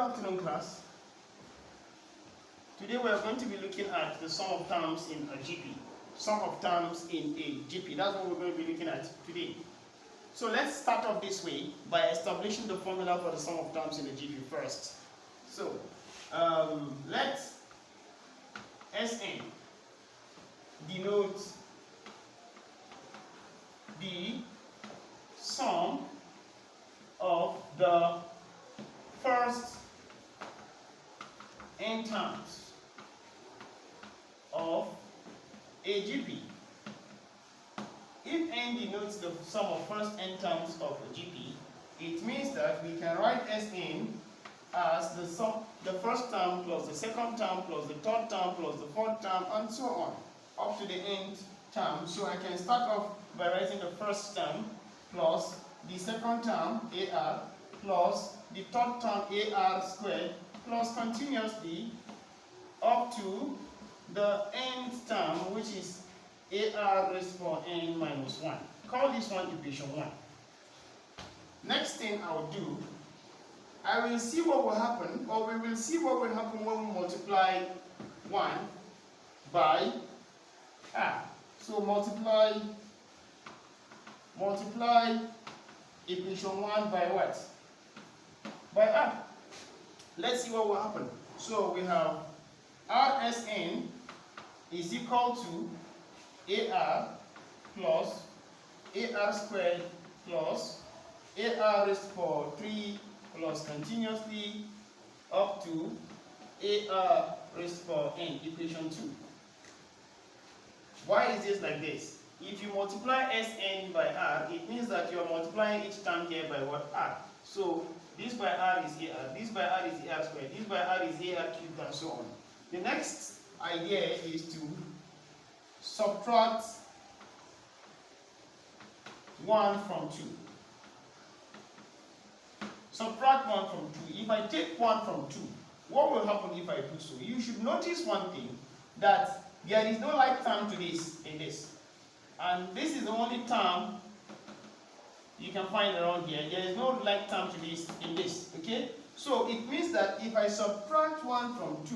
afternoon, class. Today we are going to be looking at the sum of terms in a GP. Sum of terms in a GP. That's what we're going to be looking at today. So let's start off this way by establishing the formula for the sum of terms in a GP first. So let Sn denote the sum of the first n terms of a GP. If n denotes the sum of first n terms of a GP, it means that we can write Sn as the first term plus the second term plus the third term plus the fourth term and so on up to the nth term. So I can start off by writing the first term plus the second term AR plus the third term AR squared plus continuously up to the nth term, which is AR raised to n minus 1. Call this one equation 1. Next thing I will do, I will see what will happen, or we will see what will happen when we multiply 1 by R. So multiply equation 1 by what? By R. Let's see what will happen. So we have Rsn is equal to AR plus AR squared plus AR raised to 3 plus continuously up to AR raised to n, equation 2. Why is this like this? If you multiply Sn by R, it means that you are multiplying each term here by what? R. So this by R is AR, this by R is AR squared, this by R is AR cubed, and so on. The next idea is to subtract 1 from 2. Subtract 1 from 2. If I take 1 from 2, what will happen if I do so? You should notice one thing, that there is no like term to this in this. And this is the only term you can find around here. There is no like term to this in this. Okay? So it means that if I subtract 1 from 2,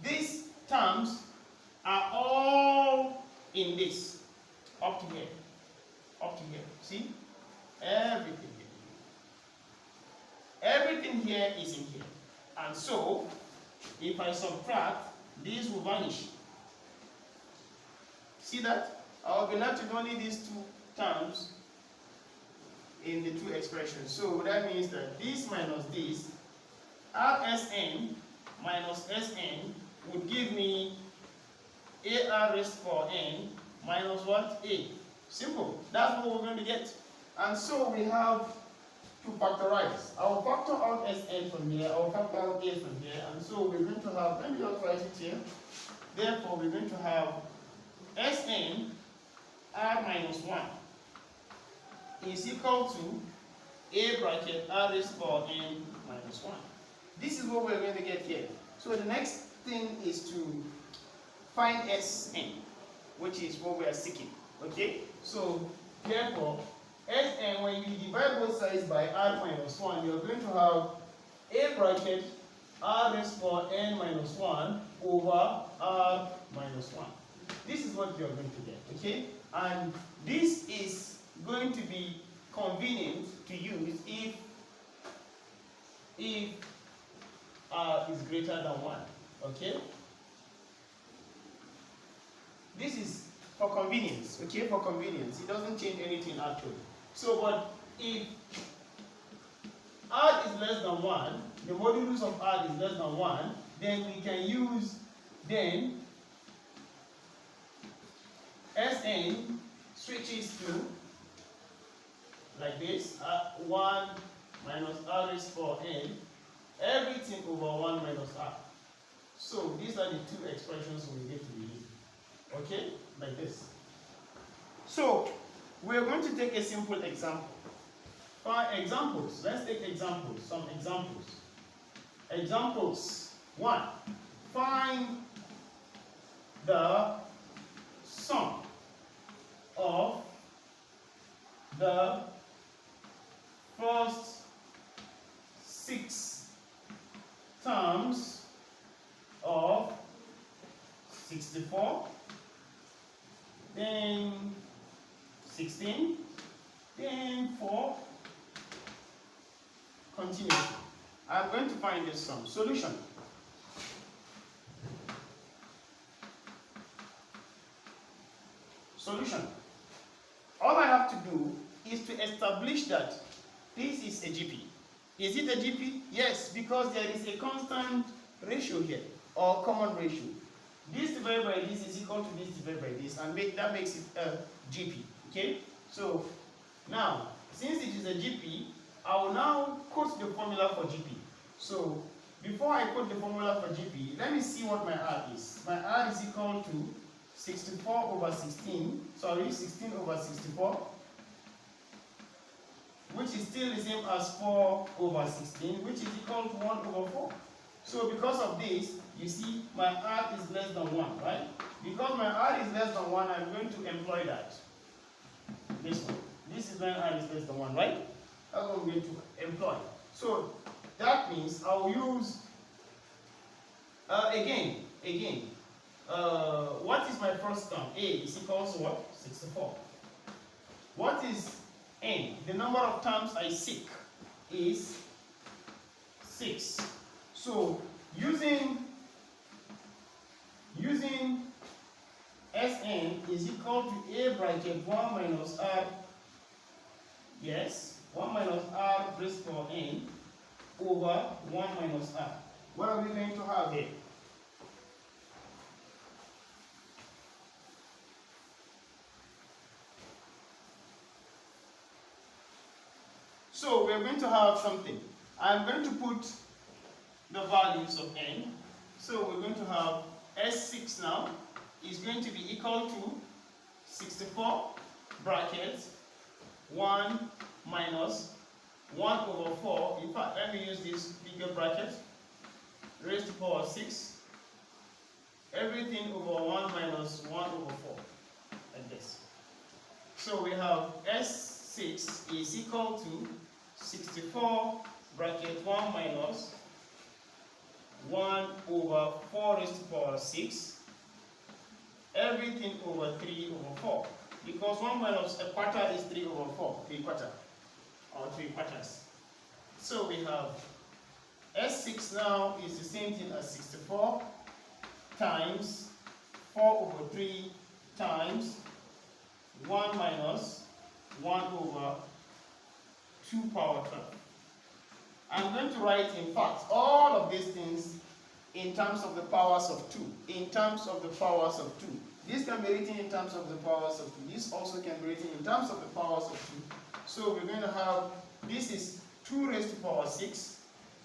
these terms are all in this. Up to here. Up to here. See? Everything here. Everything here is in here. And so, if I subtract, these will vanish. See that? I will be left with only these two terms in the two expressions. So that means that this minus this, Rsn minus Sn would give me AR raised to n minus what? A. Simple. That's what we're going to get. And so we have to factorize. I will factor out Sn from here, I will factor out A from here, and so we're going to have, let me just write it here. Therefore, we're going to have Sn R minus 1 is equal to A bracket R raised to n minus 1. This is what we're going to get here. So the next thing is to find Sn, which is what we are seeking. Okay? So therefore, Sn, when you divide both sides by R minus 1, you're going to have A bracket R raised to n minus 1 over R minus 1. This is what you're going to get. Okay? And this is going to be convenient to use if R is greater than 1. Okay? This is for convenience. Okay? For convenience. It doesn't change anything actually. So, but if R is less than 1, the modulus of R is less than 1, then we can use Sn switches to like this, 1 minus R raised to n, everything over 1 minus R. So these are the two expressions we get to be using. Okay? Like this. So we're going to take a simple example. Examples. Let's take examples. Some examples. Examples. 1. Find the sum of the first 6 64, then 16, then 4, continue. I'm going to find this sum. Solution. Solution. All I have to do is to establish that this is a GP. Is it a GP? Yes, because there is a constant ratio here, or common ratio. This divided by this is equal to this divided by this, and that makes it a GP. Okay? So, now, since it is a GP, I will now quote the formula for GP. So, before I quote the formula for GP, let me see what my R is. My R is equal to 64 over 16, 16 over 64, which is still the same as 4 over 16, which is equal to 1 over 4. So because of this, you see my R is less than 1, right? Because my R is less than 1, I'm going to employ that. This one. This is when R is less than 1, right? That's what I'm going to employ. So that means I'll use, what is my first term? A is equal to what? 64. What is N? The number of terms I seek is 6. So using Sn is equal to A bracket 1 minus R. Yes, 1 minus R raised to N over 1 minus R. What are we going to have here? So we're going to have something. I'm going to put the values of N. So we're going to have S6 now is going to be equal to 64 brackets 1 minus 1 over 4. In fact, let me use this bigger bracket. Raised to power 6. Everything over 1 minus 1 over 4. Like this. So we have S6 is equal to 64 bracket 1 minus 1 over 4 raised to power 6. Everything over 3 over 4. Because 1 minus a quarter is 3 over 4. 3 quarter. Or 3 quarters. So we have S6 now is the same thing as 64 times 4 over 3 times 1 minus 1 over 2 power 12. I'm going to write, in fact, all of these things in terms of the powers of 2. In terms of the powers of 2. This can be written in terms of the powers of 2. This also can be written in terms of the powers of 2. So we're going to have, this is 2 raised to power 6,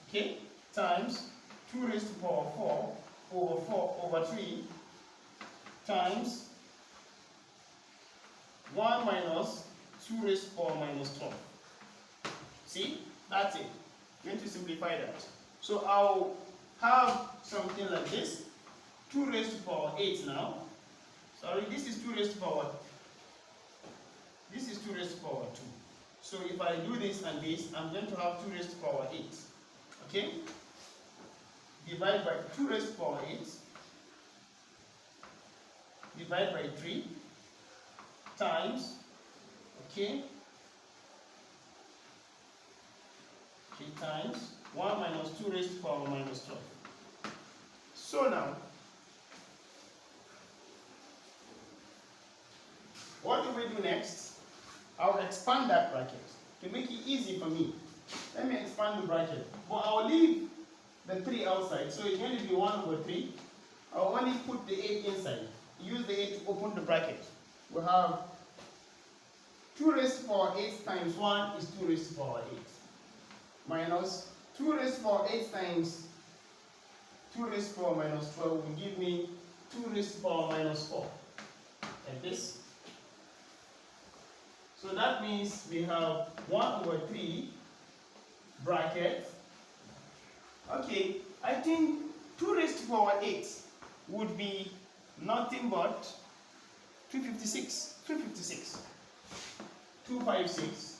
okay, times 2 raised to power 4 over 3 times 1 minus 2 raised to power minus 12. See? That's it. I'm going to simplify that. So I'll have something like this. 2 raised to power 8 now. Sorry, this is 2 raised to power. This is 2 raised to power 2. So if I do this and this, I'm going to have 2 raised to power 8. Okay? Divide by 2 raised to power 8. Divide by 3 times, okay, 3 times 1 minus 2 raised to power minus 12. So now, what do we do next? I'll expand that bracket to make it easy for me. Let me expand the bracket. But I'll leave the 3 outside, so it's going to be 1 over 3. I'll only put the 8 inside. Use the 8 to open the bracket. We have 2 raised to power 8 times 1 is 2 raised to power 8. Minus 2 raised to power 8 times 2 raised to power minus 12 will give me 2 raised to power minus 4. Like this. So that means we have 1 over 3 bracket. Okay, I think 2 raised to power 8 would be nothing but 256. 256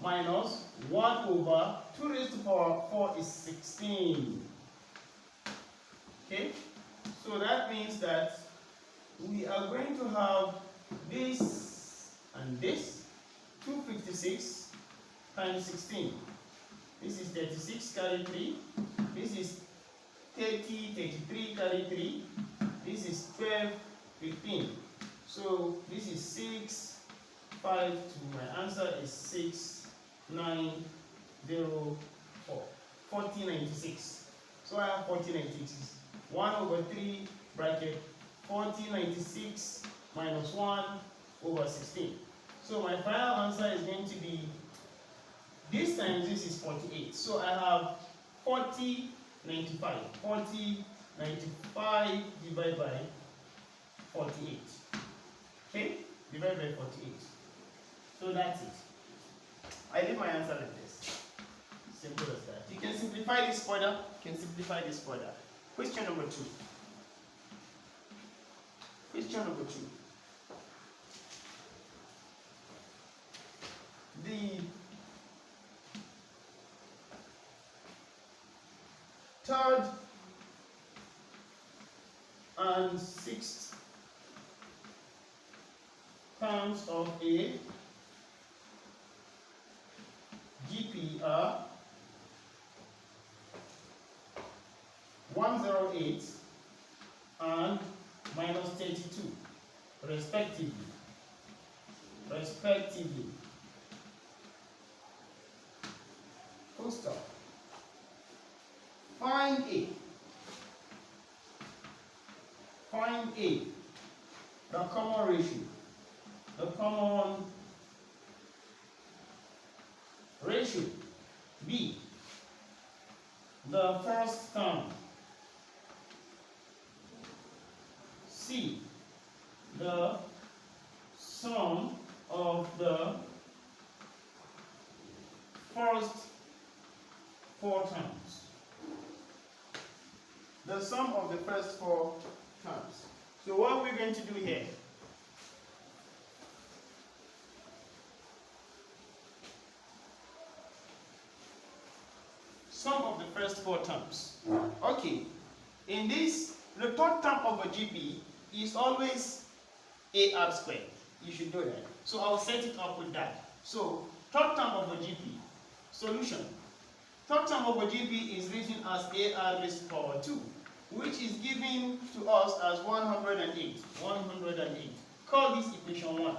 minus 1 over 2 raised to power 4 is 16. Okay, So that means that we are going to have this and this, 256 times 16. This is 36 carry 3. This is 30, 33 carry 3. This is 12, 15. So this is 6, 5, 2. My answer is 6, 9, 0, 4. 4096. So I have 4096. 1 over 3 bracket 4096 minus 1 over 16. So my final answer is going to be, this times this is 48. So I have 4095. 4095 divided by 48. Okay? Divided by 48. So that's it. I did my answer like this. Simple as that. You can simplify this further. You can simplify this further. Question number 2. Question number 2. The third and sixth terms of a GP are 108 and minus 32, respectively. Full stop. Find A. Find A. The common ratio. The common ratio. B. The first term. C. The sum of the first 4 terms. The sum of the first 4 terms. So what are we going to do here? Sum of the first 4 terms. Okay. In this, the third term of a GP is always a r squared. You should know that. So I'll set it up with that. So third term of a GP. Solution. Third term of a GP is written as ar raised to the power 2, which is given to us as 108. 108. Call this equation 1.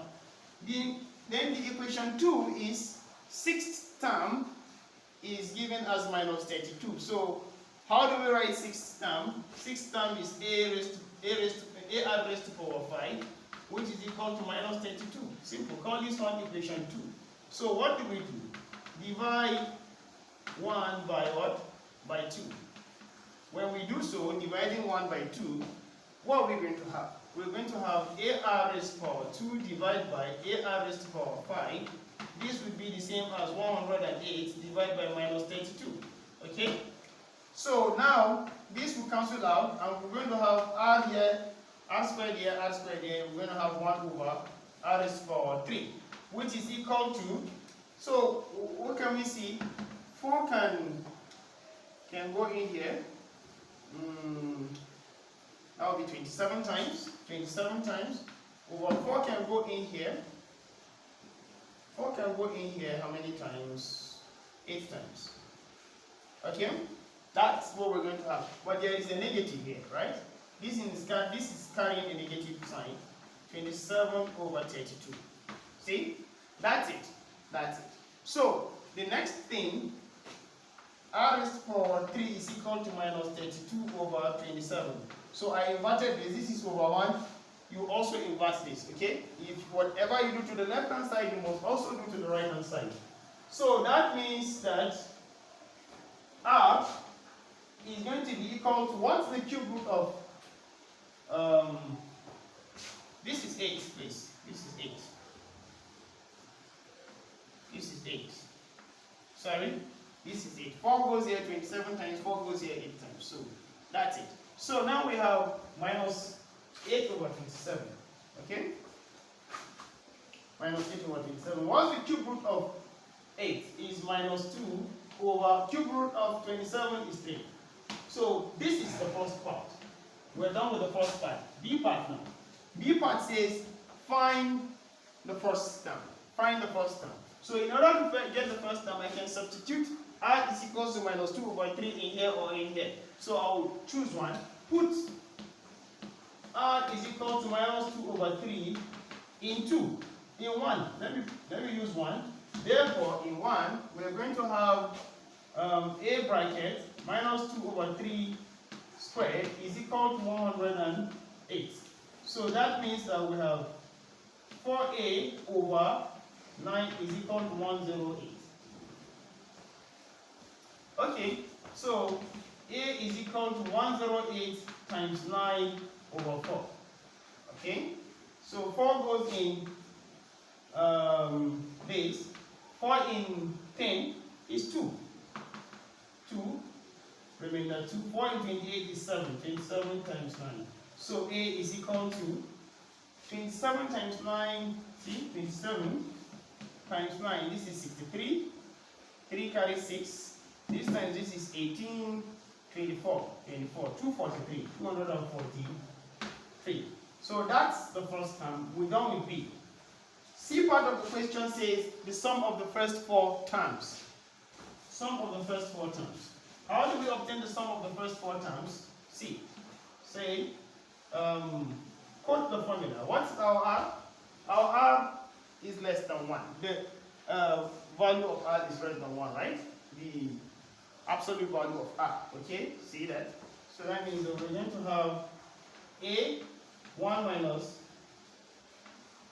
Then the equation 2 is sixth term is given as minus 32. So how do we write sixth term? Sixth term is ar raised to the power 5, which is equal to minus 32. Simple. Call this one equation 2. So what do we do? Divide 1 by what? By 2. When we do so, dividing 1 by 2, what are we going to have? We're going to have ar raised to the power 2 divided by ar raised to the power 5. This would be the same as 108 divided by minus 32. Okay? So now, this will cancel out, and we're going to have r here, r squared here, r squared here. We're going to have 1 over r raised to the power 3, which is equal to, so what can we see? 4 can go in here. That will be 27 times. 27 times. Over 4 can go in here. 4 can go in here how many times? 8 times. Okay? That's what we're going to have. But there is a negative here, right? This is carrying a negative sign. 27 over 32. See? That's it. That's it. So, the next thing, r raised to the power 3 is equal to minus 32 over 27. So I inverted this. This is over 1. You also invert this, okay? If whatever you do to the left hand side, you must also do to the right hand side. So that means that r is going to be equal to, what's the cube root of, this is 8, please. This is 8. This is 8. Sorry? This is 8. 4 goes here 27 times, 4 goes here 8 times. So that's it. So now we have minus 8 over 27. Okay? Minus 8 over 27. What's the cube root of 8? Is minus 2 over cube root of 27 is 3. So this is the first part. We're done with the first part. B part now. B part says find the first term. Find the first term. So in order to get the first term, I can substitute r is equals to minus 2 over 3 in here or in here. So I'll choose one. Put r is equal to minus 2 over 3 in 2. In 1, let me use 1. Therefore, in 1, we're going to have a bracket minus 2 over 3 squared is equal to 108. So that means that we have 4a over 9 is equal to 108. Okay, so a is equal to 108 times 9 over 4. Okay, so 4 goes in base. 4 in 10 is 2. 2, remainder 2. 4 in 28 is 7. 27 times 9. So a is equal to 27 times 9. See, 27 times 9. This is 63. 3 carries 6. This time this is 18, 24, 243, 243. So that's the first term. We're done with B. C part of the question says the sum of the first 4 terms. Sum of the first 4 terms. How do we obtain the sum of the first 4 terms? C. Say, quote the formula. What's our R? Our R is less than 1. The value of R is less than 1, right? The absolute value of R. Okay? See that? So that means that we're going to have A 1 minus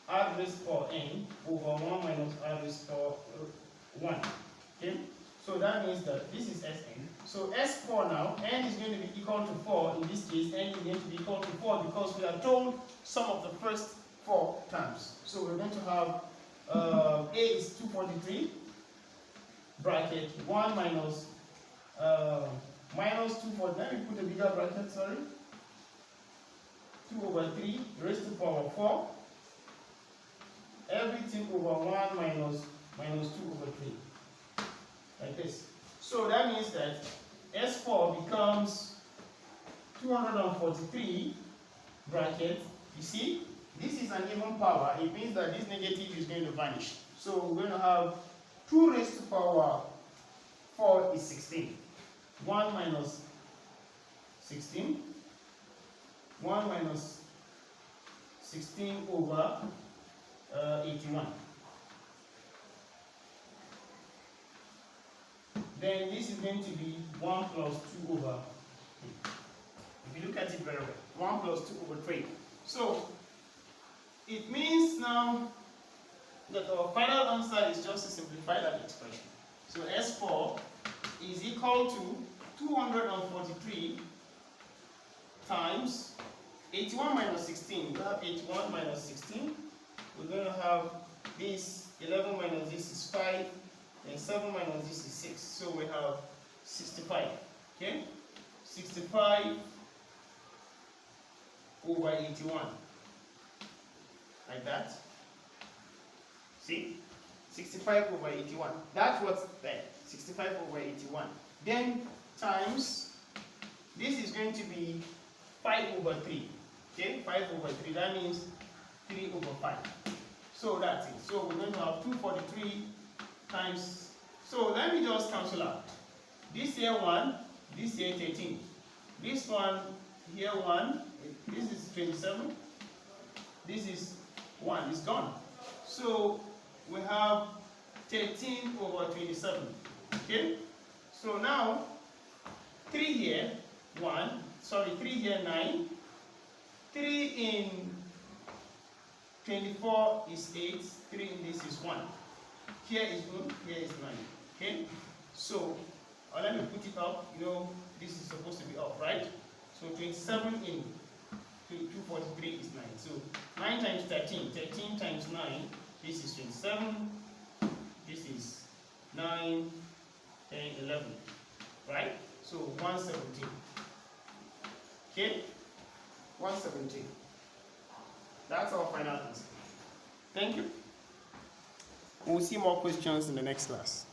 r raised to power n over 1 minus r raised to power 1. Okay? So that means that this is Sn. So S4 now, n is going to be equal to 4. In this case, n is going to be equal to 4 because we are told sum of the first 4 terms. So we're going to have A is 243, bracket 1 minus minus 240. Let me put a bigger bracket, sorry. 2 over 3 raised to power 4. Everything over 1 minus 2 over 3. Like this. So that means that S4 becomes 243, bracket, you see, this is an even power. It means that this negative is going to vanish. So we're going to have 2 raised to power 4 is 16. 1 minus 16. 1 minus 16 over 81. Then this is going to be 1 plus 2 over 3. If you look at it very well, 1 plus 2 over 3. So it means now that our final answer is just to simplify that expression. So S4 is equal to 243 times 81 minus 16. We have 81 minus 16. We're going to have this 11 minus this is 5. And 7 minus this is 6. So we have 65. Okay? 65 over 81. Like that. See? 65 over 81. That's what's there. 65 over 81. Then times, this is going to be 5 over 3. Okay? 5 over 3. That means 3 over 5. So that's it. So we're going to have 243 times. So let me just cancel out. This here 1, this here 13. This one here 1, this is 27. This is 1, it's gone. So we have 13 over 27. Okay? So now 3 here, 1, sorry, 3 here 9. 3 in 24 is 8, 3 in this is 1. Here is 1, here is 9. Okay? So, let me put it up. You know, this is supposed to be up, right? So, 27 in 243 is 9. So, 9 times 13. 13 times 9, this is 27. This is 9, 10, 11. Right? So, 117. Okay? 117. That's our final answer. Thank you. We'll see more questions in the next class.